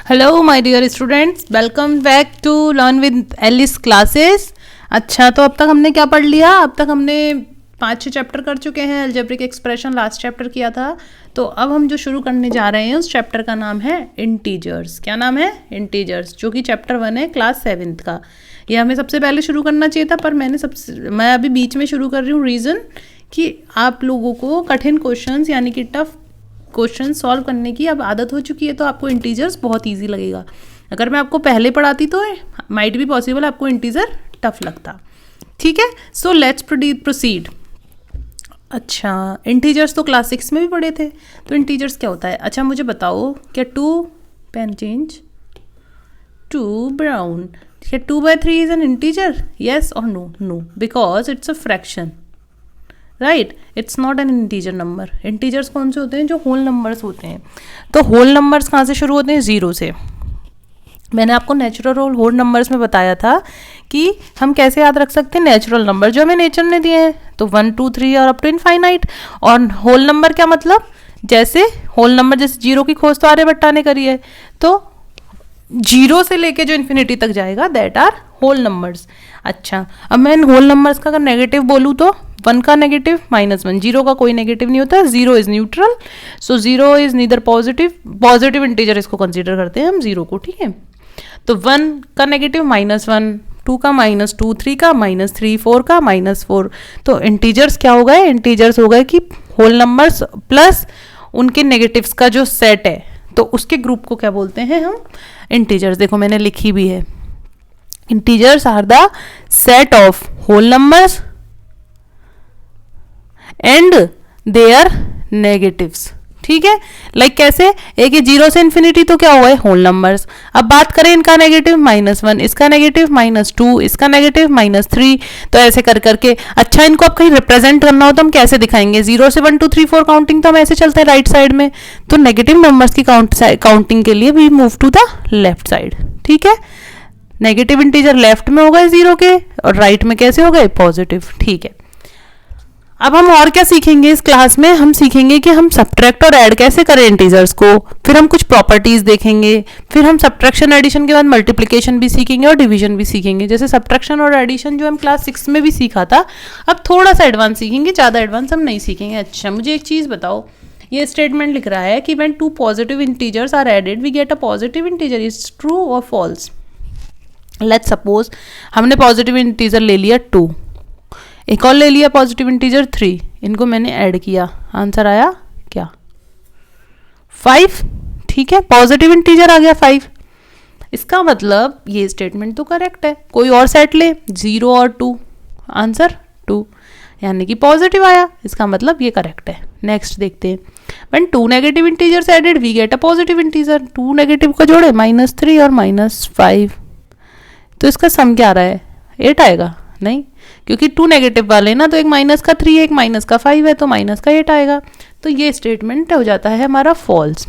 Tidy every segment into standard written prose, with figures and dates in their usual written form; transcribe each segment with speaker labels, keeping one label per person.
Speaker 1: Hello my dear students, welcome back to learn with Alice classes. अच्छा, तो अब तक हमने क्या पढ़ लिया? अब तक हमने 5-6 चैप्टर कर चुके हैं। अलजेब्रिक एक्सप्रेशन लास्ट चैप्टर किया था। तो अब हम जो शुरू करने जा रहे हैं उस चैप्टर का नाम है इंटीजर्स। क्या नाम है? इंटीजर्स, जो कि चैप्टर 1 है क्लास 7th का। ये हमें सबसे पहले शुरू करना चाहिए था, पर मैं अभी बीच में शुरू कर रही हूँ। रीज़न कि आप लोगों को कठिन क्वेश्चंस यानी कि टफ क्वेश्चन सॉल्व करने की अब आदत हो चुकी है, तो आपको इंटीजर्स बहुत इजी लगेगा। अगर मैं आपको पहले पढ़ाती तो माइट भी पॉसिबल आपको इंटीजर टफ लगता। ठीक है, सो लेट्स प्रोसीड। अच्छा, इंटीजर्स तो क्लास 6 में भी पढ़े थे। तो इंटीजर्स क्या होता है? अच्छा, मुझे बताओ, क्या 2 पेन चेंज 2 ब्राउन, क्या 2/3 इज एन इंटीजर? येस और no? No, because it's a fraction, right. It's not an integer number. Integers कौन से होते हैं? जो होल नंबर्स होते हैं। तो होल नंबर्स कहाँ से शुरू होते हैं? 0 से। मैंने आपको नेचुरल और होल नंबर्स में बताया था कि हम कैसे याद रख सकते हैं नेचुरल नंबर जो हमें नेचर ने दिए हैं, तो 1 2 3 और अप टू इनफाइनाइट। और होल नंबर क्या मतलब? जैसे होल नंबर, जैसे 0 की खोज तो आर्यभट्टा ने करी है, तो 0 से लेके जो इन्फिनिटी तक जाएगा दैट आर होल नंबर्स। अच्छा, अब मैं इन होल नंबर्स का अगर नेगेटिव बोलूँ तो 1 का नेगेटिव -1, 0 का कोई नेगेटिव नहीं होता, 0 is neutral, so 0 is neither positive integer इसको कंसीडर करते हैं हम 0 को। ठीक है, तो 1 का नेगेटिव -1, 2 का -2, 3 का -3, 4 का -4। तो इंटीजर्स क्या हो गए? इंटीजर्स हो गए कि होल नंबर्स प्लस उनके नेगेटिव्स का जो सेट है, तो उसके ग्रुप को क्या बोलते हैं हम? इंटीजर्स। देखो मैंने लिखी भी है, integers are the set of whole numbers and their negatives. ठीक है, लाइक कैसे? एक 0 से इन्फिनिटी तो क्या हुआ है? Whole numbers. अब बात करें इनका नेगेटिव -1, इसका नेगेटिव -2, इसका नेगेटिव -3, तो ऐसे कर करके। अच्छा, इनको अब कहीं रिप्रेजेंट करना हो तो हम कैसे दिखाएंगे? 0 से 1 2 3 4 काउंटिंग तो हम ऐसे चलते हैं राइट साइड में, तो नेगेटिव नंबर्स की काउंटिंग के लिए we move to the left side. ठीक है, नेगेटिव इंटीजर लेफ्ट में हो गए 0 के, और राइट में कैसे हो गए? पॉजिटिव। ठीक है, अब हम और क्या सीखेंगे इस क्लास में? हम सीखेंगे कि हम सब्ट्रैक्ट और ऐड कैसे करें इंटीजर्स को, फिर हम कुछ प्रॉपर्टीज देखेंगे, फिर हम सब्ट्रैक्शन एडिशन के बाद मल्टीप्लिकेशन भी सीखेंगे और डिवीजन भी सीखेंगे। जैसे सब्ट्रैक्शन और एडिशन जो हम क्लास 6 में भी सीखा था, अब थोड़ा सा एडवांस सीखेंगे, ज़्यादा एडवांस हम नहीं सीखेंगे। अच्छा, मुझे एक चीज़ बताओ, ये स्टेटमेंट लिख रहा है कि when 2 positive integers are added we get a positive integer, is true और फॉल्स? लेट्स सपोज हमने पॉजिटिव इंटीजर ले लिया 2, एक और ले लिया पॉजिटिव इंटीजर 3, इनको मैंने ऐड किया, आंसर आया क्या? 5। ठीक है, पॉजिटिव इंटीजर आ गया 5। इसका मतलब ये स्टेटमेंट तो करेक्ट है। कोई और सेट ले, 0 और 2, आंसर 2, यानी कि पॉजिटिव आया। इसका मतलब ये करेक्ट है। नेक्स्ट देखते हैं, when 2 negative integers added we get a positive integer. 2 negative को जोड़े, -3 और -5, तो इसका सम क्या आ रहा है? 8 आएगा? नहीं, क्योंकि 2 नेगेटिव वाले ना, तो एक माइनस का 3 है, एक माइनस का 5 है, तो माइनस का 8 आएगा। तो ये स्टेटमेंट हो जाता है हमारा फॉल्स।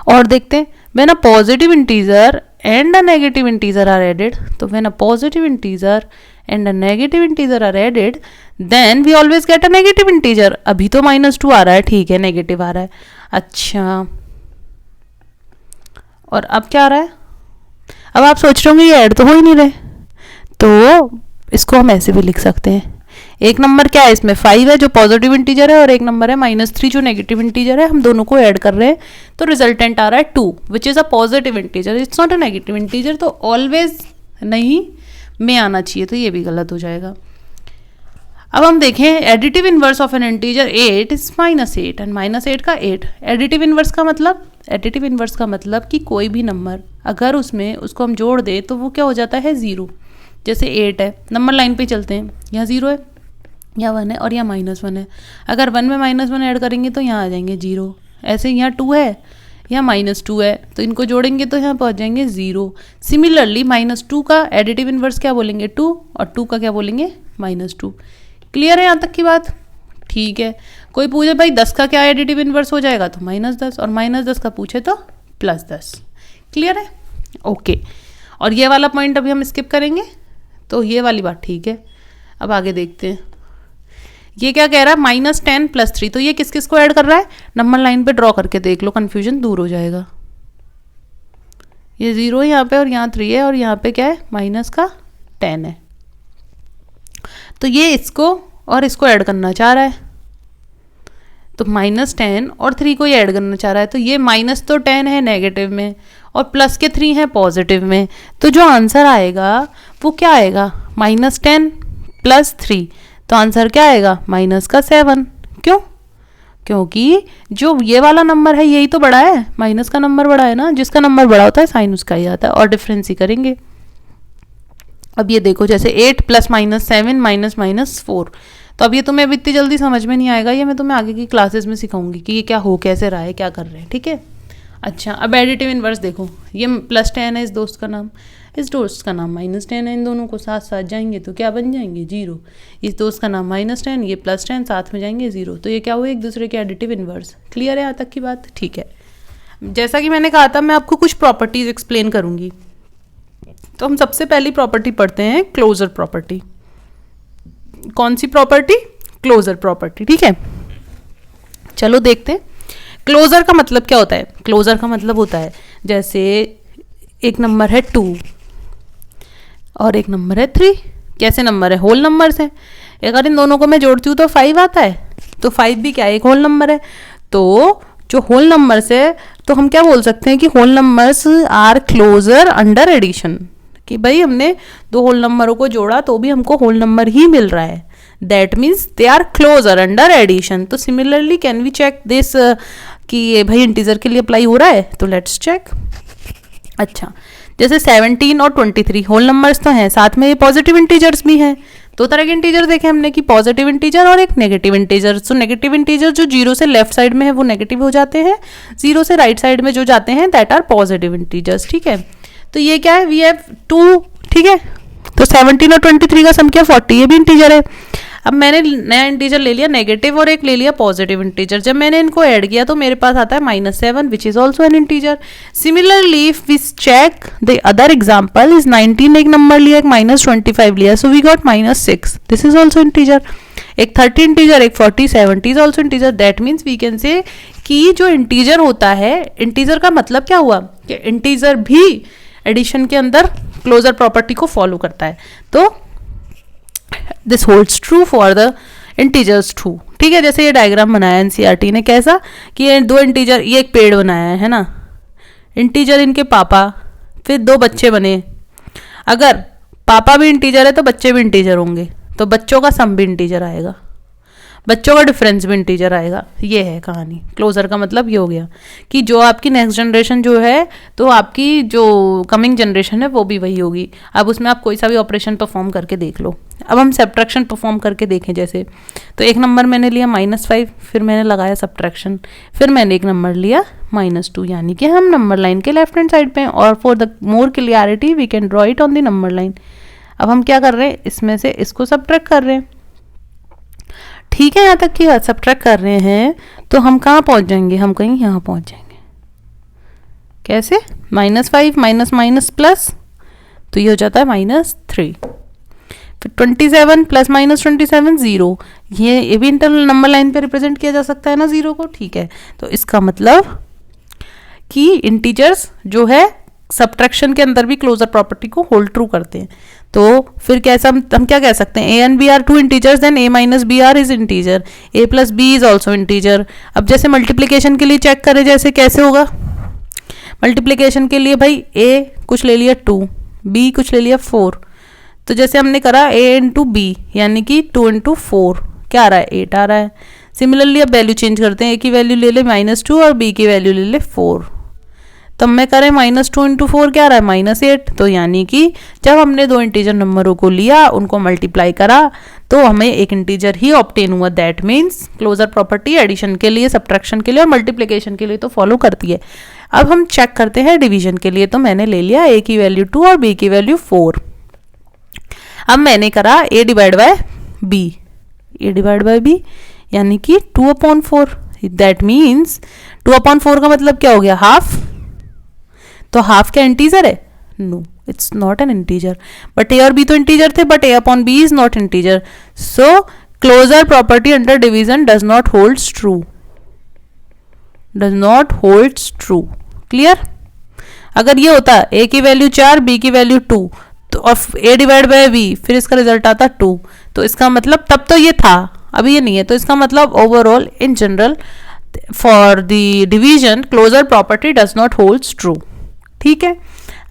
Speaker 1: और देखते हैं, when a positive integer and a negative integer are added, तो when a positive integer and a negative integer are added then we always get a negative integer. अभी तो -2 आ रहा है, ठीक है, नेगेटिव आ रहा है। अच्छा, और अब क्या आ रहा है? अब आप सोच रहे होंगे ये ऐड तो हो ही नहीं रहे, तो इसको हम ऐसे भी लिख सकते हैं। एक नंबर क्या है इसमें? 5 है जो पॉजिटिव इंटीजर है, और एक नंबर है -3 जो नेगेटिव इंटीजर है। हम दोनों को ऐड कर रहे हैं, तो रिजल्टेंट आ रहा है 2 which is a positive integer, it's not a negative integer. तो ऑलवेज नहीं में आना चाहिए, तो ये भी गलत हो जाएगा। अब हम देखें, additive inverse of N integer 8 is -8 and -8 का 8। एडिटिव इनवर्स का मतलब? एडिटिव इनवर्स का मतलब कि कोई भी नंबर अगर उसमें उसको हम जोड़ दें तो वो क्या हो जाता है? 0। जैसे 8 है, नंबर लाइन पे चलते हैं, यहाँ 0 है, यहाँ 1 है, और यहाँ -1 है। अगर 1 में -1 ऐड करेंगे तो यहाँ आ जाएंगे 0। ऐसे यहाँ 2 है, यहाँ -2 है, तो इनको जोड़ेंगे तो यहाँ पहुँच जाएंगे 0। सिमिलरली -2 का एडिटिव इनवर्स क्या बोलेंगे? 2, और 2 का क्या बोलेंगे? -2। क्लियर है यहाँ तक की बात? ठीक है, कोई पूछे भाई 10 का क्या एडिटिव इनवर्स हो जाएगा, तो -10, और -10 का पूछे तो +10। क्लियर है? ओके, और ये वाला पॉइंट अभी हम स्किप करेंगे, तो ये वाली बात ठीक है। अब आगे देखते हैं, ये क्या कह रहा है? -10 + 3, तो ये किस किस को ऐड कर रहा है? नंबर लाइन पे ड्रॉ करके देख लो, कंफ्यूजन दूर हो जाएगा। ये 0 है यहाँ पे और यहाँ 3 है और यहाँ पे क्या है माइनस का 10 है। तो ये इसको और इसको ऐड करना चाह रहा है, तो -10 और 3 को ये ऐड करना चाह रहा है। तो ये माइनस तो 10 है नेगेटिव में और प्लस के 3 है पॉजिटिव में। तो जो आंसर आएगा वो क्या आएगा, -10 + 3। तो आंसर क्या आएगा माइनस का 7। क्यों? क्योंकि जो ये वाला नंबर है यही तो बड़ा है, माइनस का नंबर बड़ा है ना, जिसका नंबर बड़ा होता है साइन उसका ही आता है। और डिफरेंस ही करेंगे। अब ये देखो जैसे 8 + -7 -4। तो अब ये तुम्हें अब इतनी जल्दी समझ में नहीं आएगा, ये मैं तुम्हें आगे की क्लासेस में सिखाऊंगी कि ये क्या हो कैसे रहा है, क्या कर रहे हैं, ठीक है। अच्छा, अब एडिटिव इनवर्स देखो, ये +10 है इस दोस्त का नाम, इस दोस्त का नाम -10 है। इन दोनों को साथ साथ जाएंगे तो क्या बन जाएंगे 0। इस दोस्त का नाम -10, ये +10 साथ में जाएंगे 0। तो ये क्या हुए एक दूसरे के एडिटिव इनवर्स। क्लियर है यहाँ तक की बात? ठीक है। जैसा कि मैंने कहा था मैं आपको कुछ प्रॉपर्टीज एक्सप्लेन करूंगी। तो हम सबसे पहली प्रॉपर्टी पढ़ते हैं, क्लोजर प्रॉपर्टी। कौन सी प्रॉपर्टी? क्लोजर प्रॉपर्टी, ठीक है। चलो देखते हैं क्लोजर का मतलब क्या होता है। क्लोजर का मतलब होता है जैसे एक नंबर है 2 और एक नंबर है 3। कैसे नंबर है? होल नंबर्स हैं। अगर इन दोनों को मैं जोड़ती हूँ तो 5 आता है, तो 5 भी क्या है, एक होल नंबर है। तो जो होल नंबर्स है तो हम क्या बोल सकते हैं कि whole numbers are closure under addition, कि भाई हमने 2 होल नंबरों को जोड़ा तो भी हमको होल नंबर ही मिल रहा है। That means they are closure under addition. तो similarly can we check this कि ये भाई इंटीजर के लिए अप्लाई हो रहा है, तो लेट्स चेक। अच्छा, जैसे 17 और 23 होल नंबर्स तो हैं, साथ में ये पॉजिटिव इंटीजर्स भी हैं। 2 तरह के इंटीजर देखे हमने कि पॉजिटिव इंटीजर और एक negative integer. So negative integer जो 0 से लेफ्ट साइड में है वो नेगेटिव हो जाते हैं, 0 से राइट साइड में जो जाते हैं दैट आर पॉजिटिव इंटीजर्स, ठीक है। तो ये क्या है, वी हैव 2, ठीक है। तो 17 और 23 का सम क्या 40, ये भी इंटीजर है। अब मैंने नया इंटीजर ले लिया नेगेटिव और एक ले लिया पॉजिटिव इंटीजर। जब मैंने इनको ऐड किया तो मेरे पास आता है -7 which is also an integer. Similarly if we check the other example is 19 एक नंबर लिया, एक -25 लिया, so we got -6, this is also integer. एक 30 इंटीजर, एक 40, 70 is also integer. That means we can say कि जो इंटीजर होता है, इंटीजर का मतलब क्या हुआ कि इंटीजर भी एडिशन के अंदर क्लोजर प्रॉपर्टी को फॉलो करता है। तो this holds true for the integers too, ठीक है। जैसे ये डायग्राम बनाया एनसीईआरटी ने, कैसा कि ये 2 इंटीजर, ये एक पेड़ बनाया है ना, इंटीजर इनके पापा, फिर 2 बच्चे बने। अगर पापा भी इंटीजर है तो बच्चे भी इंटीजर होंगे, तो बच्चों का सम भी इंटीजर आएगा, बच्चों का डिफरेंस भी इंटीजर आएगा। ये है कहानी। क्लोजर का मतलब ये हो गया कि जो आपकी नेक्स्ट जनरेशन जो है, तो आपकी जो कमिंग जनरेशन है वो भी वही होगी। अब उसमें आप कोई सा भी ऑपरेशन परफॉर्म करके देख लो। अब हम सब्ट्रैक्शन परफॉर्म करके देखें। जैसे तो एक नंबर मैंने लिया -5, फिर मैंने लगाया सब्ट्रैक्शन, फिर मैंने एक नंबर लिया -2, यानी कि हम नंबर लाइन के लेफ्ट हैंड साइड पे। और for the more clarity we can draw it on the number line. अब हम क्या कर रहे हैं, इसमें से इसको सब्ट्रैक्ट कर रहे हैं, ठीक है। यहाँ तक कि सब्ट्रैक्ट कर रहे हैं तो हम कहाँ पहुँच जाएंगे, हम कहीं यहाँ पहुँच जाएंगे। कैसे? -5 माइनस प्लस, तो ये हो जाता है -3। फिर 27 + -27 0, ये भी इंटरनल नंबर लाइन पे रिप्रेजेंट किया जा सकता है ना 0 को, ठीक है। तो इसका मतलब कि इंटीजर्स जो है सब्ट्रैक्शन के अंदर भी क्लोजर प्रॉपर्टी को होल्ड ट्रू करते हैं। तो फिर कैसा हम क्या कह सकते हैं, a and b आर 2 इंटीजर्स, then a - b are is integer, a + b is also integer. अब जैसे मल्टीप्लीकेशन के लिए चेक करें, जैसे कैसे होगा मल्टीप्लीकेशन के लिए, भाई a कुछ ले लिया 2, b कुछ ले लिया 4, तो जैसे हमने करा a × b यानी कि 2 × 4 क्या आ रहा है, 8 आ रहा है। सिमिलरली अब वैल्यू चेंज करते हैं, a की वैल्यू ले ले -2 और b की वैल्यू ले ले 4, तब मैं करें -2 × 4 क्या आ रहा है -8। तो यानी कि जब हमने 2 इंटीजर नंबरों को लिया, उनको मल्टीप्लाई करा, तो हमें एक इंटीजर ही ऑब्टेन हुआ। That means closure property addition के लिए, सब्ट्रैक्शन के लिए और मल्टीप्लिकेशन के लिए तो फॉलो करती है। अब हम चेक करते हैं डिवीजन के लिए। तो मैंने ले लिया a की वैल्यू 2 और b की वैल्यू 4। अब मैंने करा a डिवाइड बाय b यानी कि 2/4। दैट मीन्स 2/4 का मतलब क्या हो गया, हाफ। तो हाफ क्या इंटीजर है? No, it's not an integer. But a और b तो इंटीजर थे, but a/b is not integer. So closure property under division does not holds true, clear. अगर ये होता a की वैल्यू 4 b की वैल्यू 2 तो और a डिवाइड बाय b, फिर इसका रिजल्ट आता 2, तो इसका मतलब तब तो ये था, अभी ये नहीं है, तो इसका मतलब overall in general for the division closure property does not holds true. ठीक है,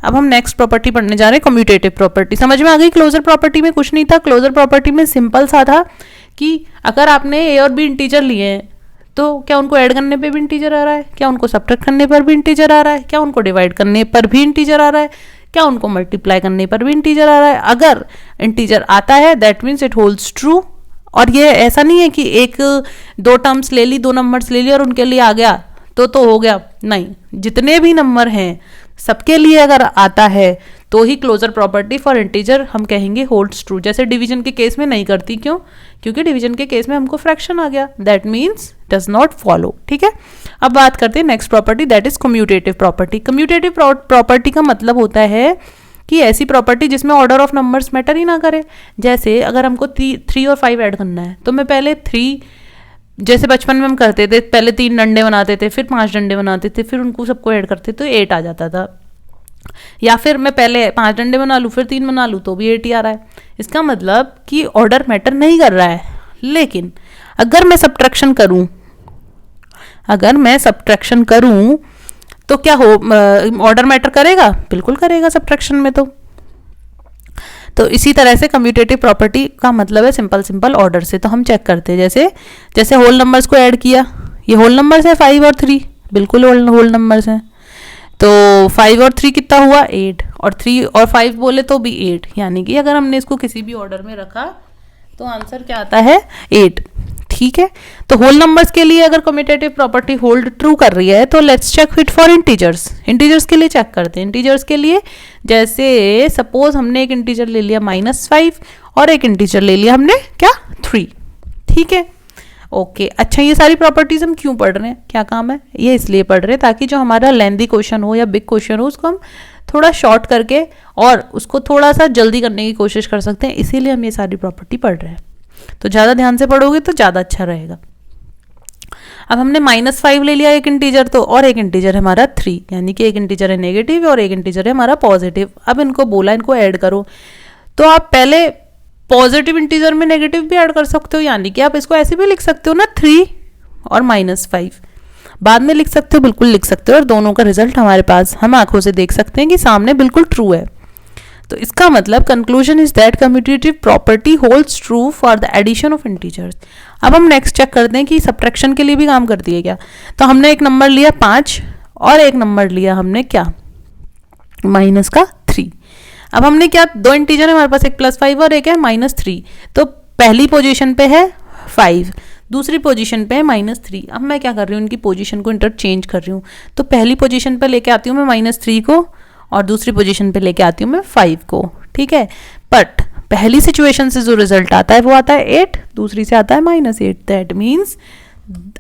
Speaker 1: अब हम नेक्स्ट प्रॉपर्टी पढ़ने जा रहे हैं, कम्यूटेटिव प्रॉपर्टी। समझ में आ गई? क्लोजर प्रॉपर्टी में कुछ नहीं था, क्लोजर प्रॉपर्टी में सिंपल सा था कि अगर आपने ए और बी इंटीजर लिए हैं तो क्या उनको ऐड करने पे भी इंटीजर आ रहा है, क्या उनको सब्ट्रैक्ट करने पर भी इंटीजर आ रहा है, क्या उनको डिवाइड करने पर भी इंटीजर आ रहा है, क्या उनको मल्टीप्लाई करने पर भी इंटीजर आ रहा है। अगर इंटीजर आता है that means it holds true. और ये ऐसा नहीं है कि एक दो टर्म्स ले ली, दो नंबर्स ले ली और उनके लिए आ गया तो हो गया, नहीं, जितने भी नंबर हैं सबके लिए अगर आता है तो ही क्लोजर प्रॉपर्टी फॉर इंटीजर हम कहेंगे होल्ड्स ट्रू। जैसे डिवीजन के केस में नहीं करती, क्यों? क्योंकि डिवीजन के केस में हमको फ्रैक्शन आ गया, that means does not follow. ठीक है, अब बात करते हैं next property, that is commutative property. Commutative property का मतलब होता है कि ऐसी प्रॉपर्टी जिसमें ऑर्डर ऑफ नंबर्स मैटर ही ना करे। जैसे अगर हमको 3 और 5 ऐड करना है तो मैं पहले 3, जैसे बचपन में हम करते थे, पहले 3 डंडे बनाते थे, फिर 5 डंडे बनाते थे, फिर उनको सबको ऐड करते तो 8 आ जाता था। या फिर मैं पहले 5 डंडे बना लूँ फिर 3 बना लूँ तो भी 8 ही आ रहा है। इसका मतलब कि ऑर्डर मैटर नहीं कर रहा है। लेकिन अगर मैं सब्ट्रैक्शन करूं तो क्या हो, ऑर्डर मैटर करेगा? बिल्कुल करेगा सब्ट्रैक्शन में। तो इसी तरह से कम्यूटेटिव प्रॉपर्टी का मतलब है सिंपल ऑर्डर से। तो हम चेक करते हैं, जैसे होल नंबर्स को ऐड किया, ये होल नंबर्स है 5 और 3, बिल्कुल होल नंबर्स हैं। तो 5 और 3 कितना हुआ? 8, और 3 और 5 बोले तो भी 8, यानी कि अगर हमने इसको किसी भी ऑर्डर में रखा तो आंसर क्या आता है? 8। ठीक है, तो होल नंबर्स के लिए अगर कम्यूटेटिव प्रॉपर्टी होल्ड ट्रू कर रही है तो let's check it for integers. Integers के लिए चेक करते हैं। इंटीजर्स के लिए जैसे सपोज हमने एक इंटीजर ले लिया -5 और एक इंटीजर ले लिया हमने क्या? 3। ठीक है, ओके। अच्छा, ये सारी प्रॉपर्टीज हम क्यों पढ़ रहे हैं, क्या काम है? ये इसलिए पढ़ रहे हैं ताकि जो हमारा लेंथी क्वेश्चन हो या बिग क्वेश्चन हो उसको हम थोड़ा शॉर्ट करके और उसको थोड़ा सा जल्दी करने की कोशिश कर सकते हैं, इसीलिए हम ये सारी प्रॉपर्टी पढ़ रहे हैं। तो ज़्यादा ध्यान से पढ़ोगे तो ज़्यादा अच्छा रहेगा। अब हमने -5 ले लिया एक इंटीजर तो, और एक इंटीजर है हमारा 3, यानी कि एक इंटीजर है नेगेटिव और एक इंटीजर है हमारा पॉजिटिव। अब इनको बोला इनको ऐड करो, तो आप पहले पॉजिटिव इंटीजर में नेगेटिव भी ऐड कर सकते हो, यानी कि आप इसको ऐसे भी लिख सकते हो ना, 3 और -5 बाद में लिख सकते हो, बिल्कुल लिख सकते हो। और दोनों का रिजल्ट हमारे पास हम आंखों से देख सकते हैं कि सामने बिल्कुल ट्रू है। तो इसका मतलब conclusion is that commutative property holds true for the addition of integers. अब हम नेक्स्ट चेक करते हैं कि सब्ट्रैक्शन के लिए भी काम करती है क्या। तो हमने एक नंबर लिया 5 और एक नंबर लिया हमने क्या? -3। अब हमने क्या, दो इंटीजर है हमारे पास, एक +5 और एक है -3। तो पहली पोजीशन पे है 5, दूसरी पोजीशन पे है -3। अब मैं क्या कर रही हूँ, इनकी पोजीशन को इंटरचेंज कर रही हूँ। तो पहली पोजीशन पे लेके आती हूँ मैं -3 को और दूसरी पोजीशन पे लेके आती हूँ मैं 5 को। ठीक है, बट पहली सिचुएशन से जो रिजल्ट आता है वो आता है 8, दूसरी से आता है -8। दैट मीन्स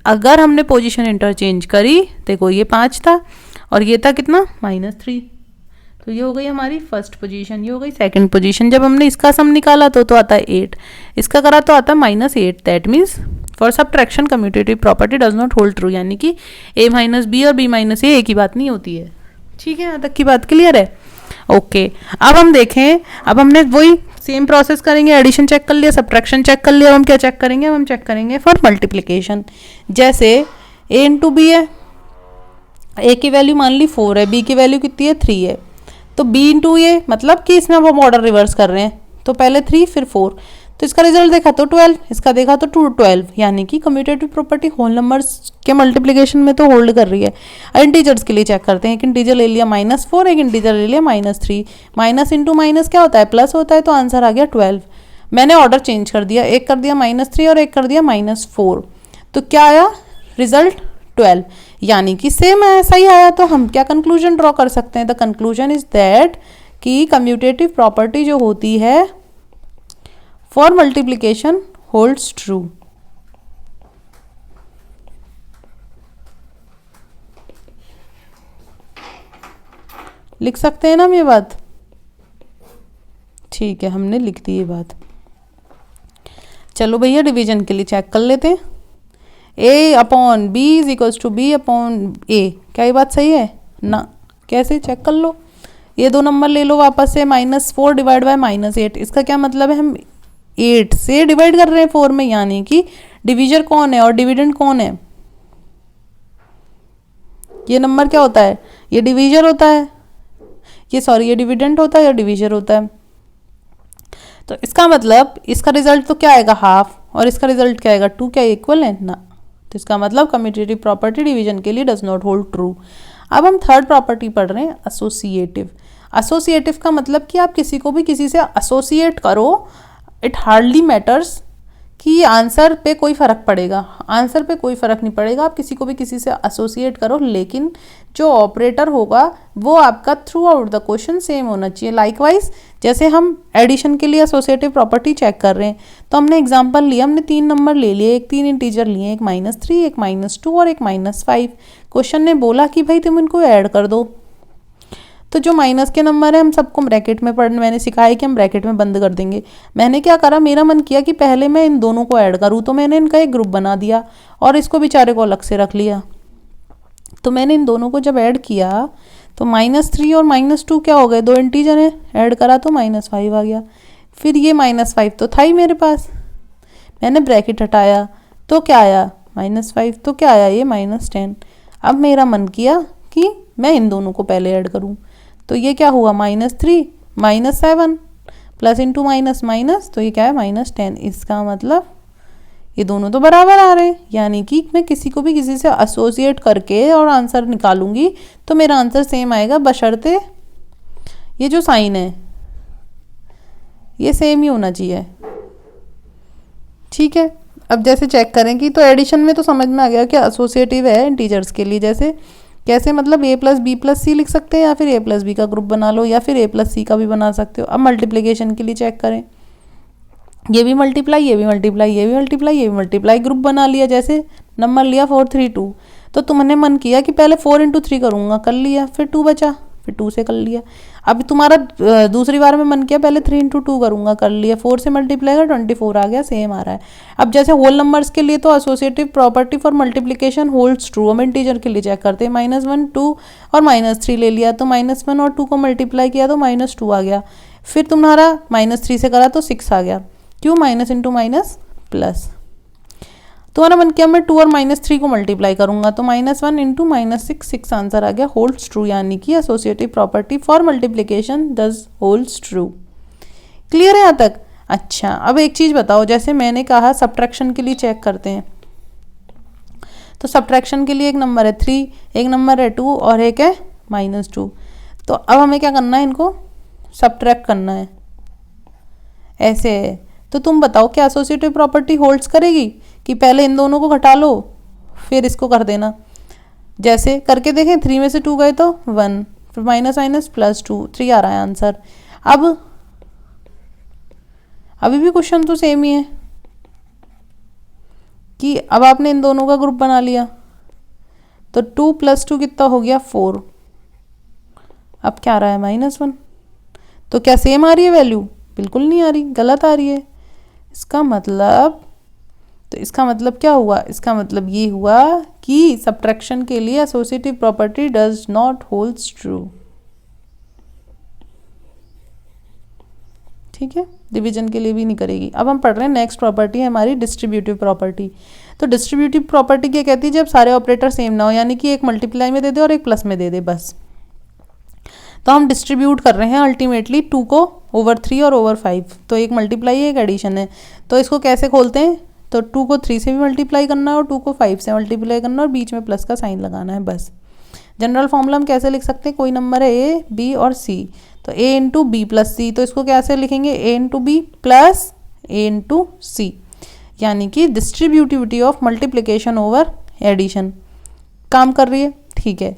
Speaker 1: अगर हमने पोजीशन इंटरचेंज करी, देखो ये 5 था और ये था कितना? -3। तो ये हो गई हमारी फर्स्ट पोजीशन, ये हो गई सेकंड पोजीशन। जब हमने इसका सम निकाला तो आता है 8, इसका करा तो आता है -8। That means for subtraction commutative property does not hold true, यानी कि a - b और b - a एक ही बात नहीं होती है। ठीक है, यहाँ तक की बात क्लियर है? ओके, अब हम देखें, अब हमने वही सेम प्रोसेस करेंगे, एडिशन चेक कर लिया, सब्ट्रैक्शन चेक कर लिया, हम क्या चेक करेंगे? हम चेक करेंगे फॉर मल्टीप्लिकेशन। जैसे a इंटू बी है, a की वैल्यू मान ली 4 है, b की वैल्यू कितनी है? 3 है, तो b इंटू ए, मतलब कि इसमें अब हम ऑर्डर रिवर्स कर रहे हैं, तो पहले 3 फिर 4, तो इसका रिजल्ट देखा तो 12, इसका देखा तो 12, यानी कि कम्यूटेटिव प्रॉपर्टी होल नंबर्स के मल्टीप्लिकेशन में तो होल्ड कर रही है। इंटीजर्स के लिए चेक करते हैं, एक इंटीजर ले लिया -4, एक इंटीजर ले लिया -3, माइनस इंटू माइनस क्या होता है? प्लस होता है, तो आंसर आ गया 12। मैंने ऑर्डर चेंज कर दिया, एक कर दिया -3 और एक कर दिया -4, तो क्या आया रिजल्ट? 12, यानी कि सेम ऐसा ही आया। तो हम क्या कंक्लूजन ड्रॉ कर सकते हैं? द कंक्लूजन इज दैट कि कम्यूटेटिव प्रॉपर्टी जो होती है फॉर मल्टीप्लिकेशन होल्ड्स ट्रू। लिख सकते हैं ना हम ये बात? ठीक है, हमने लिख दी ये बात। चलो भैया डिवीजन के लिए चेक कर लेते हैं। a/b = b/a, क्या ये बात सही है ना? कैसे चेक कर लो, ये 2 नंबर ले लो वापस से, -4 डिवाइड बाय -8, इसका क्या मतलब है, हम 8 से डिवाइड कर रहे हैं 4 में, यानी कि डिवीजर कौन है और डिविडेंड कौन है, ये नंबर क्या होता है, ये डिवीजर होता है, ये डिविडेंड होता है या डिवीजर होता है। तो इसका मतलब इसका रिजल्ट तो क्या आएगा, हाफ, और इसका रिजल्ट क्या आएगा, 2, क्या इक्वल है ना। तो इसका मतलब कम्यूटेटिव प्रॉपर्टी डिवीजन के लिए डज नॉट होल्ड ट्रू। अब हम थर्ड प्रॉपर्टी पढ़ रहे हैं, एसोसिएटिव। एसोसिएटिव का मतलब कि आप किसी को भी किसी से एसोसिएट करो, इट हार्डली मैटर्स कि आंसर पे कोई फ़र्क पड़ेगा, आंसर पे कोई फ़र्क नहीं पड़ेगा, आप किसी को भी किसी से एसोसिएट करो, लेकिन जो ऑपरेटर होगा वो आपका through out the question same होना चाहिए। लाइकवाइज जैसे हम एडिशन के लिए एसोसिएटिव प्रॉपर्टी चेक कर रहे हैं, तो हमने एग्जांपल लिया, हमने 3 नंबर ले लिए, एक 3 इंटीजर लिए, एक -3, एक -2 और एक -5। क्वेश्चन ने बोला कि भाई तुम इनको ऐड कर दो, तो जो माइनस के नंबर है हम सबको ब्रैकेट में पढ़ने, मैंने सिखाया कि हम ब्रैकेट में बंद कर देंगे। मैंने क्या करा, मेरा मन किया कि पहले मैं इन दोनों को ऐड करूँ, तो मैंने इनका एक ग्रुप बना दिया और इसको बेचारे को अलग से रख लिया। तो मैंने इन दोनों को जब ऐड किया तो -3 और -2 क्या हो गए, 2 इंटीजर हैं, ऐड करा तो -5 आ गया। फिर ये -5 तो था ही मेरे पास, मैंने ब्रैकेट हटाया तो क्या आया, -5, तो क्या आया, ये -10। अब मेरा मन किया कि मैं इन दोनों को पहले ऐड करूं, तो ये क्या हुआ, -3 -7 प्लस इंटू माइनस माइनस, तो ये क्या है, -10। इसका मतलब ये दोनों तो बराबर आ रहे हैं, यानी कि मैं किसी को भी किसी से एसोसिएट करके और आंसर निकालूंगी तो मेरा आंसर सेम आएगा, बशर्ते ये जो साइन है ये सेम ही होना चाहिए। ठीक है, अब जैसे चेक करें कि तो एडिशन में तो समझ में आ गया कि एसोसिएटिव है इंटीजर्स के लिए। जैसे कैसे, मतलब a + b + c लिख सकते हैं, या फिर a + b का ग्रुप बना लो, या फिर a + c का भी बना सकते हो। अब मल्टीप्लिकेशन के लिए चेक करें, ये भी मल्टीप्लाई, ये भी मल्टीप्लाई, ये भी मल्टीप्लाई, ये भी मल्टीप्लाई, ग्रुप बना लिया। जैसे नंबर लिया 4 3 2, तो तुमने मन किया कि पहले 4 × 3 करूँगा, कर लिया, फिर 2 बचा, फिर 2 से कर लिया। अब तुम्हारा दूसरी बार में मन किया पहले 3 × 2 करूँगा, कर लिया, 4 से मल्टीप्लाई का 24 आ गया, सेम आ रहा है। अब जैसे होल नंबर्स के लिए तो associative property for multiplication holds true. हम इंटीजर के लिए चेक करते हैं, -1 2 और -3 ले लिया, तो -1 और 2 को मल्टीप्लाई किया तो -2 आ गया। फिर तुम्हारा -3 से करा तो 6 आ गया, क्यों, माइनस इंटू माइनस प्लस। तुम्हारा मन किया मैं 2 और -3 को मल्टीप्लाई करूंगा, तो -1 × -6 6 आंसर आ गया, होल्ड्स ट्रू, यानी कि associative property for multiplication does holds true. Clear है यहाँ तक? अच्छा, अब एक चीज़ बताओ, जैसे मैंने कहा सब्ट्रैक्शन के लिए चेक करते हैं, तो सब्ट्रैक्शन के लिए एक नंबर है 3, एक नंबर है 2 और एक है -2। तो अब हमें क्या करना है, इनको सब्ट्रैक्ट करना है, ऐसे है। तो तुम बताओ क्या एसोसिएटिव प्रॉपर्टी होल्ड्स करेगी कि पहले इन दोनों को घटा लो फिर इसको कर देना। जैसे करके देखें, 3 में से 2 गए तो 1, फिर माइनस माइनस प्लस 2, 3 आ रहा है आंसर। अब अभी भी क्वेश्चन तो सेम ही है कि अब आपने इन दोनों का ग्रुप बना लिया, तो 2 + 2 कितना हो गया, 4। अब क्या आ रहा है, -1। तो क्या सेम आ रही है वैल्यू? बिल्कुल नहीं आ रही, गलत आ रही है। इसका मतलब क्या हुआ, इसका मतलब ये हुआ कि सब्ट्रैक्शन के लिए associative property does not holds true. ठीक है, डिवीजन के लिए भी नहीं करेगी। अब हम पढ़ रहे हैं नेक्स्ट प्रॉपर्टी है हमारी डिस्ट्रीब्यूटिव प्रॉपर्टी। तो डिस्ट्रीब्यूटिव प्रॉपर्टी क्या कहती है, जब सारे ऑपरेटर सेम ना हो, यानी कि एक मल्टीप्लाई में दे दे और एक प्लस में दे दे बस। तो हम डिस्ट्रीब्यूट कर रहे हैं अल्टीमेटली 2 को ओवर 3 और ओवर 5, तो एक मल्टीप्लाई है एक एडिशन है। तो इसको कैसे खोलते हैं, तो 2 को 3 से भी मल्टीप्लाई करना है और 2 को 5 से मल्टीप्लाई करना है और बीच में प्लस का साइन लगाना है बस। जनरल फॉर्मूला हम कैसे लिख सकते हैं, कोई नंबर है a, b और c, तो a × b + c, तो इसको कैसे लिखेंगे, a × b + a × c, यानी कि distributivity of multiplication over addition काम कर रही है। ठीक है,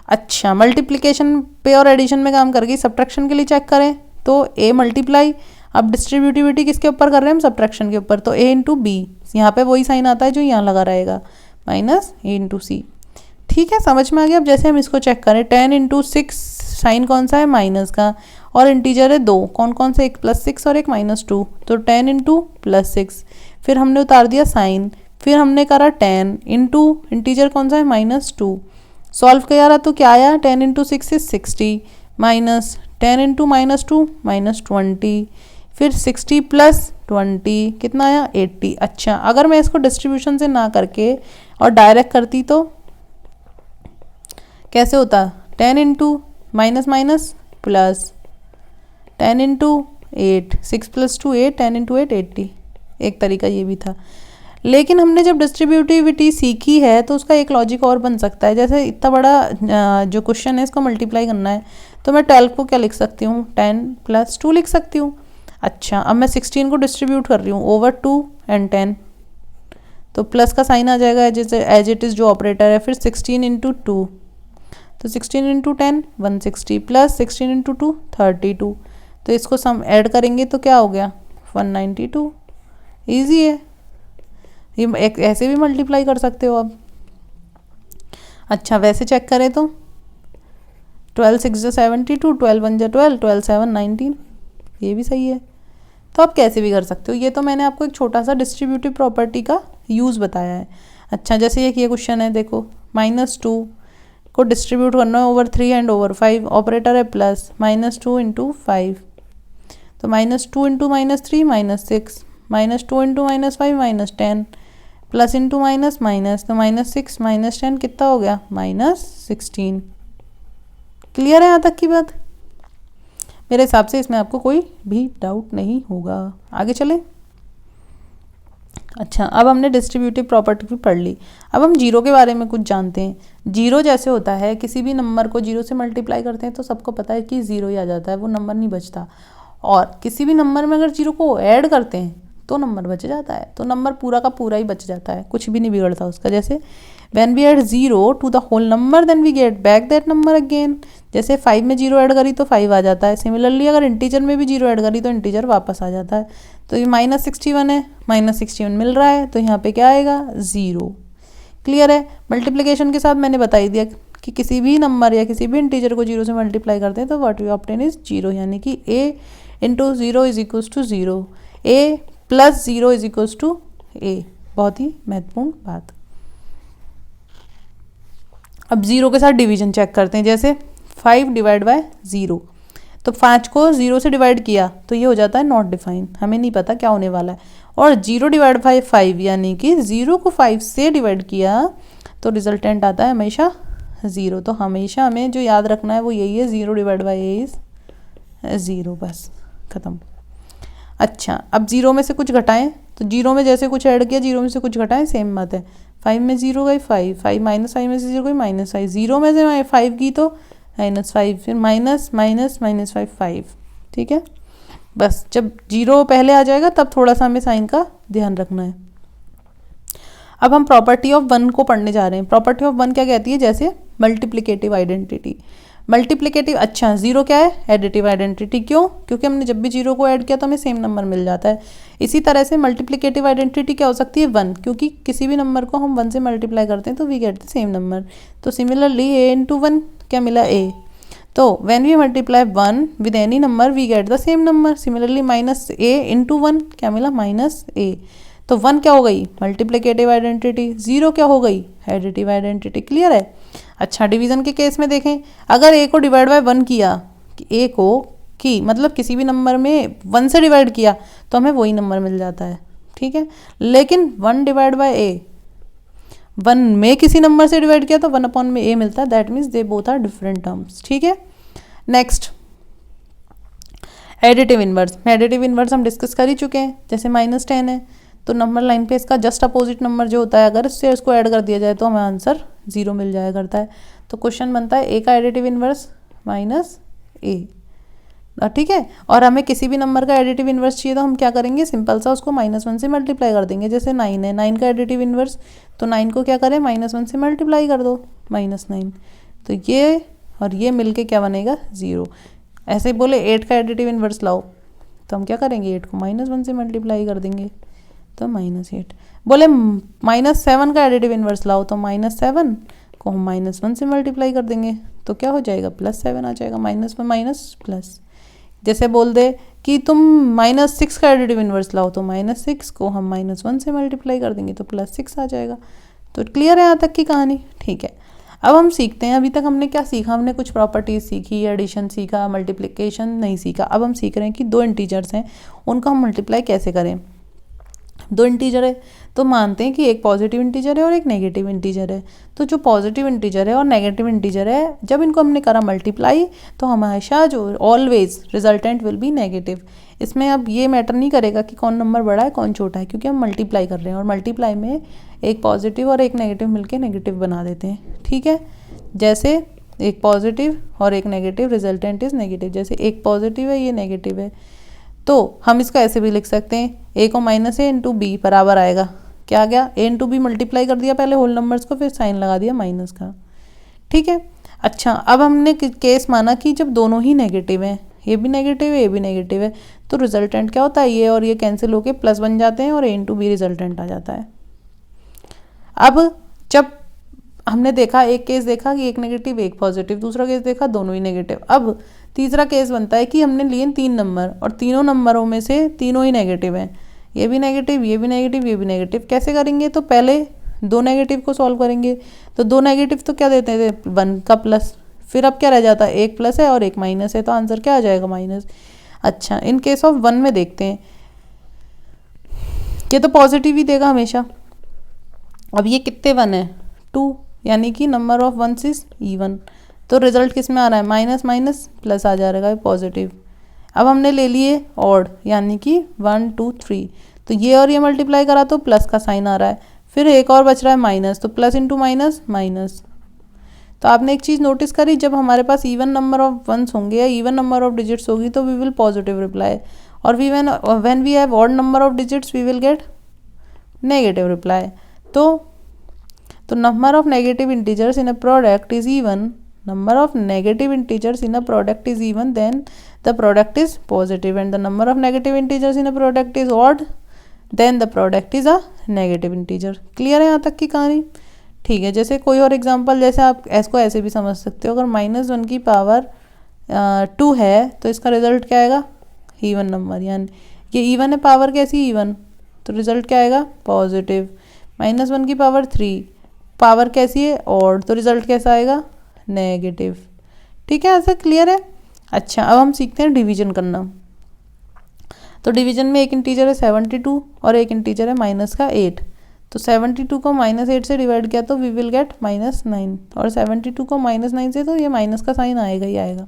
Speaker 1: अच्छा, मल्टीप्लिकेशन पे और एडिशन में काम कर गई। सब्ट्रैक्शन के लिए चेक करें तो a मल्टीप्लाई, अब डिस्ट्रीब्यूटिविटी किसके ऊपर कर रहे हैं हम, सब्ट्रैक्शन के ऊपर, तो a × b, यहाँ पे वही साइन आता है जो यहाँ लगा रहेगा, -a × c। ठीक है, समझ में आ गया। अब जैसे हम इसको चेक करें, 10 × 6, साइन कौन सा है, माइनस का, और इंटीजर है 2, कौन कौन से, एक +6 और एक -2, तो 10 × +6, फिर हमने उतार दिया साइन, फिर हमने करा 10 इंटू इंटीजर कौन सा है, -2, सॉल्व किया रहा तो क्या आया, 10 इंटू 6 इज 60 माइनस 10 इंटू -2 -20, फिर 60 प्लस 20 कितना आया 80। अच्छा, अगर मैं इसको डिस्ट्रीब्यूशन से ना करके और डायरेक्ट करती तो कैसे होता, 10 into minus minus plus 10 into 8, 6 plus 2 8, 10 into 8 80। एक तरीका ये भी था। लेकिन हमने जब डिस्ट्रीब्यूटिविटी सीखी है तो उसका एक लॉजिक और बन सकता है। जैसे इतना बड़ा जो क्वेश्चन है इसको मल्टीप्लाई करना है तो मैं 12 को क्या लिख सकती हूँ, 10 प्लस 2 लिख सकती हूँ। अच्छा, अब मैं 16 को डिस्ट्रीब्यूट कर रही हूँ ओवर 2 एंड 10, तो प्लस का साइन आ जाएगा एज इट इज़ जो ऑपरेटर है। फिर 16 इंटू 2, तो 16 इंटू 10 160 प्लस 16 इंटू 2 32, तो इसको सम ऐड करेंगे तो क्या हो गया 192। ईजी है, ये एक ऐसे भी मल्टीप्लाई कर सकते हो आप। अच्छा, वैसे चेक करें तो 12 6 72, 12 1 12, 12 7 19, ये भी सही है। तो आप कैसे भी कर सकते हो। ये तो मैंने आपको एक छोटा सा डिस्ट्रीब्यूटिव प्रॉपर्टी का यूज़ बताया है। अच्छा, जैसे ये क्वेश्चन है देखो, -2 को डिस्ट्रीब्यूट करना है ओवर 3 एंड ओवर 5, ऑपरेटर है प्लस, -2 इंटू 5, तो -2 into -3 -6, -2 into -5 -10, plus into minus minus, तो -6 -10 कितना हो गया -16। क्लियर है यहाँ तक की बात? मेरे हिसाब से इसमें आपको कोई भी डाउट नहीं होगा। आगे चलें। अच्छा, अब हमने डिस्ट्रीब्यूटिव प्रॉपर्टी भी पढ़ ली। अब हम जीरो के बारे में कुछ जानते हैं। जीरो जैसे होता है, किसी भी नंबर को जीरो से मल्टीप्लाई करते हैं तो सबको पता है कि ज़ीरो ही आ जाता है, वो नंबर नहीं बचता। और किसी भी नंबर में अगर जीरो को ऐड करते हैं तो नंबर बच जाता है, तो नंबर पूरा का पूरा ही बच जाता है, कुछ भी नहीं बिगड़ता उसका। जैसे when we add zero to the whole number then we get back that number again. जैसे 5 में जीरो ऐड करी तो 5 आ जाता है। सिमिलरली अगर इंटीजर में भी जीरो ऐड करी तो इंटीजर वापस आ जाता है। तो ये -61 है, -61 मिल रहा है, तो यहाँ पे क्या आएगा 0। क्लियर है? मल्टीप्लिकेशन के साथ मैंने बताई दिया कि किसी भी नंबर या किसी भी इंटीजर को जीरो से मल्टीप्लाई करते हैं तो what we obtain is zero, यानी कि a into zero is equals to zero, a plus zero is equals to a। बहुत ही महत्वपूर्ण बात। अब जीरो के साथ डिवीजन चेक करते हैं। जैसे 5 डिवाइड बाय 0, तो 5 को 0 से डिवाइड किया तो ये हो जाता है नॉट डिफाइन, हमें नहीं पता क्या होने वाला है। और 0 डिवाइड बाय 5 यानी कि 0 को 5 से डिवाइड किया तो रिजल्टेंट आता है हमेशा 0। तो हमेशा हमें जो याद रखना है वो यही है, 0 डिवाइड बाय a इज 0, बस ख़त्म। अच्छा, अब 0 में से कुछ घटाएं तो 0 में जैसे कुछ ऐड किया 0 में से कुछ घटाएं, सेम बात है। 5 में 0 गई 5, 5 -5 में से 0 गई -5, 0 में से 5 की तो -5, फिर माइनस माइनस -5 5। ठीक है, बस जब 0 पहले आ जाएगा तब थोड़ा सा हमें साइन का ध्यान रखना है। अब हम प्रॉपर्टी ऑफ 1 को पढ़ने जा रहे हैं। प्रॉपर्टी ऑफ 1 क्या कहती है? जैसे मल्टीप्लिकेटिव आइडेंटिटी। मल्टीप्लिकेटिव, अच्छा 0 क्या है? Additive identity. क्यों? क्योंकि हमने जब भी 0 को ऐड किया तो हमें सेम नंबर मिल जाता है। इसी तरह से मल्टीप्लिकेटिव आइडेंटिटी क्या हो सकती है? 1, क्योंकि किसी भी नंबर को हम 1 से मल्टीप्लाई करते हैं तो we get the same number. तो सिमिलरली a इंटू 1 क्या मिला? a। तो when we multiply 1 with any number we get the same number. Similarly -a into 1 क्या मिला? -a। तो 1 क्या हो गई? Multiplicative identity. 0 क्या हो गई? Additive identity. क्लियर है? अच्छा, डिवीजन के केस में देखें, अगर a को डिवाइड बाय 1 किया, a को की मतलब किसी भी नंबर में 1 से डिवाइड किया तो हमें वही नंबर मिल जाता है। ठीक है, लेकिन 1 डिवाइड बाय a, 1 में किसी नंबर से डिवाइड किया तो 1 अपॉन में a मिलता है। That means they both are different terms. ठीक है, next additive inverse. Additive inverse हम डिस्कस कर ही चुके हैं। जैसे -10 है तो नंबर लाइन पे इसका जस्ट अपोजिट नंबर जो होता है अगर उससे उसको ऐड कर दिया जाए तो हमें आंसर 0 मिल जाया करता है। तो क्वेश्चन बनता है a का एडिटिव इनवर्स -a। ठीक है, और हमें किसी भी नंबर का एडिटिव इनवर्स चाहिए तो हम क्या करेंगे? सिंपल सा उसको -1 से मल्टीप्लाई कर देंगे। जैसे 9 है, 9 का एडिटिव इनवर्स, तो 9 को क्या करें? -1 से मल्टीप्लाई कर दो, -9। तो ये और ये मिलके क्या बनेगा? 0। ऐसे ही बोले 8 का एडिटिव इनवर्स लाओ तो हम क्या करेंगे? 8 को -1 से मल्टीप्लाई कर देंगे तो -8। बोले -7 का एडिटिव इनवर्स लाओ तो -7 को हम -1 से मल्टीप्लाई कर देंगे तो क्या हो जाएगा? +7 आ जाएगा। माइनस में माइनस प्लस। जैसे बोल दे कि तुम -6 का एडिटिव इनवर्स लाओ तो -6 को हम -1 से मल्टीप्लाई कर देंगे तो +6 आ जाएगा। तो क्लियर है यहाँ तक की कहानी? ठीक है, अब हम सीखते हैं, अभी तक हमने क्या सीखा, हमने कुछ प्रॉपर्टीज सीखी, एडिशन सीखा, मल्टीप्लिकेशन नहीं सीखा। अब हम सीख रहे हैं कि दो इंटीजर्स हैं उनको हम मल्टीप्लाई कैसे करें। दो इंटीजर है तो मानते हैं कि एक पॉजिटिव इंटीजर है और एक नेगेटिव इंटीजर है। तो जो पॉजिटिव इंटीजर है और नेगेटिव इंटीजर है, जब इनको हमने करा मल्टीप्लाई तो हमेशा जो always resultant will be negative. इसमें अब ये मैटर नहीं करेगा कि कौन नंबर बड़ा है कौन छोटा है, क्योंकि हम मल्टीप्लाई कर रहे हैं और मल्टीप्लाई में एक पॉजिटिव और एक नेगेटिव मिलके नेगेटिव बना देते हैं। ठीक है, जैसे एक पॉजिटिव और एक नेगेटिव, रिजल्टेंट इज नेगेटिव। जैसे एक पॉजिटिव है ये नेगेटिव है, तो हम इसको ऐसे भी लिख सकते हैं, ए को माइनस ए इंटू बी बराबर आएगा, क्या आ गया, ए इंटू बी मल्टीप्लाई कर दिया पहले होल नंबर्स को, फिर साइन लगा दिया माइनस का। ठीक है, अच्छा अब हमने केस माना कि जब दोनों ही नेगेटिव हैं, ये भी नेगेटिव है ये भी नेगेटिव है, तो रिजल्टेंट क्या होता है, ये और ये कैंसिल होके प्लस बन जाते हैं और ए इंटू बी रिजल्टेंट आ जाता है। अब जब हमने देखा, एक केस देखा कि एक नेगेटिव एक पॉजिटिव, दूसरा केस देखा दोनों ही नेगेटिव। अब तीसरा केस बनता है कि हमने लिए 3 नंबर और तीनों नंबरों में से तीनों ही नेगेटिव हैं, ये भी नेगेटिव ये भी नेगेटिव ये भी नेगेटिव। कैसे करेंगे, तो पहले दो नेगेटिव को सॉल्व करेंगे, तो दो नेगेटिव तो क्या देते थे 1 का प्लस, फिर अब क्या रह जाता है, एक प्लस है और एक माइनस है, तो आंसर क्या आ जाएगा माइनस। अच्छा इन केस ऑफ 1 में देखते हैं, ये तो पॉजिटिव ही देगा हमेशा। अब ये कितने 1 है 2, यानी कि number of ones is even, तो रिजल्ट किस में आ रहा है, माइनस माइनस प्लस आ जाएगा पॉजिटिव। अब हमने ले लिए ऑड, यानी कि 1 2 3, तो ये और ये मल्टीप्लाई करा तो प्लस का साइन आ रहा है, फिर एक और बच रहा है माइनस, तो प्लस इंटू माइनस माइनस। तो आपने एक चीज़ नोटिस करी, जब हमारे पास इवन नंबर ऑफ वंस होंगे या इवन नंबर ऑफ डिजिट्स होगी तो वी विल पॉजिटिव रिप्लाई, और when we have odd number of digits we will get negative reply. तो number of negative integers in a product is even, number of negative integers in a product is even, then the product is positive, and the number of negative integers in a product is odd, then the product is a negative integer। Clear है यहाँ तक की कहानी। ठीक है, जैसे कोई और एग्जांपल, जैसे आप इसको ऐसे भी समझ सकते हो, अगर -1 की पावर 2 है तो इसका रिजल्ट क्या आएगा, इवन नंबर, यानी ये इवन है, पावर कैसी इवन, तो रिजल्ट क्या आएगा पॉजिटिव। -1 की पावर 3, पावर कैसी है ऑड, तो रिजल्ट कैसा आएगा नेगेटिव। ठीक है, ऐसा क्लियर है। अच्छा अब हम सीखते हैं डिवीजन करना। तो डिवीजन में एक इंटीजर है 72 और एक इंटीजर है -8, तो 72 को -8 से डिवाइड किया तो वी विल गेट -9, और 72 को -9 से, तो ये माइनस का साइन आएगा ही आएगा।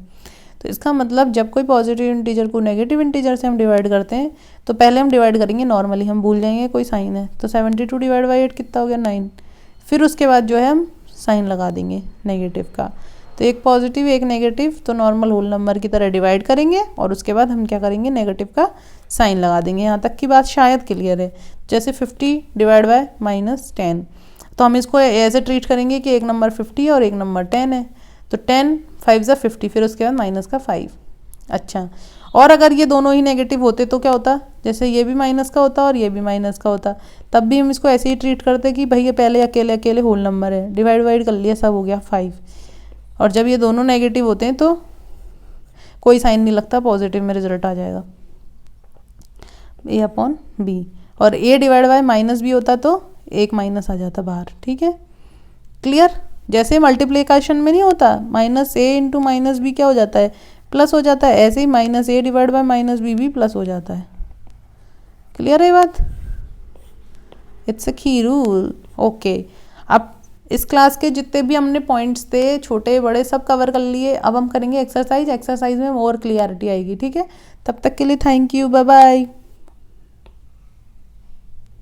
Speaker 1: तो इसका मतलब जब कोई पॉजिटिव इंटीजर को नेगेटिव इंटीजर से हम डिवाइड करते हैं तो पहले हम डिवाइड करेंगे नॉर्मली, हम भूल जाएंगे कोई साइन है, तो 72 डिवाइड बाई 8 कितना हो गया 9, फिर उसके बाद जो है हम साइन लगा देंगे नेगेटिव का। तो एक पॉजिटिव एक नेगेटिव, तो नॉर्मल होल नंबर की तरह डिवाइड करेंगे और उसके बाद हम क्या करेंगे नेगेटिव का साइन लगा देंगे। यहाँ तक की बात शायद क्लियर है। जैसे 50 डिवाइड बाय -10, तो हम इसको ऐसे ट्रीट करेंगे कि एक नंबर 50 और एक नंबर 10 है, तो 10 5 ज़ा 50, फिर उसके बाद माइनस का 5। अच्छा, और अगर ये दोनों ही नेगेटिव होते तो क्या होता, जैसे ये भी माइनस का होता और ये भी माइनस का होता, तब भी हम इसको ऐसे ही ट्रीट करते कि भाई ये पहले अकेले अकेले होल नंबर है, डिवाइड कर लिया, सब हो गया 5। और जब ये दोनों नेगेटिव होते हैं तो कोई साइन नहीं लगता, पॉजिटिव में रिजल्ट आ जाएगा A/B, और A डिवाइड बाय -B होता तो एक माइनस आ जाता बाहर। ठीक है, क्लियर। जैसे मल्टीप्लिकेशन में नहीं होता, -A इंटू -B क्या हो जाता है प्लस हो जाता है, ऐसे ही -A डिवाइड बाय -B भी प्लस हो जाता है। क्लियर है बात, इट्स अ की रूल। ओके, अब इस क्लास के जितने भी हमने पॉइंट्स थे छोटे बड़े सब कवर कर लिए। अब हम करेंगे एक्सरसाइज में और क्लियरिटी आएगी। ठीक है, तब तक के लिए थैंक यू, बाय बाय।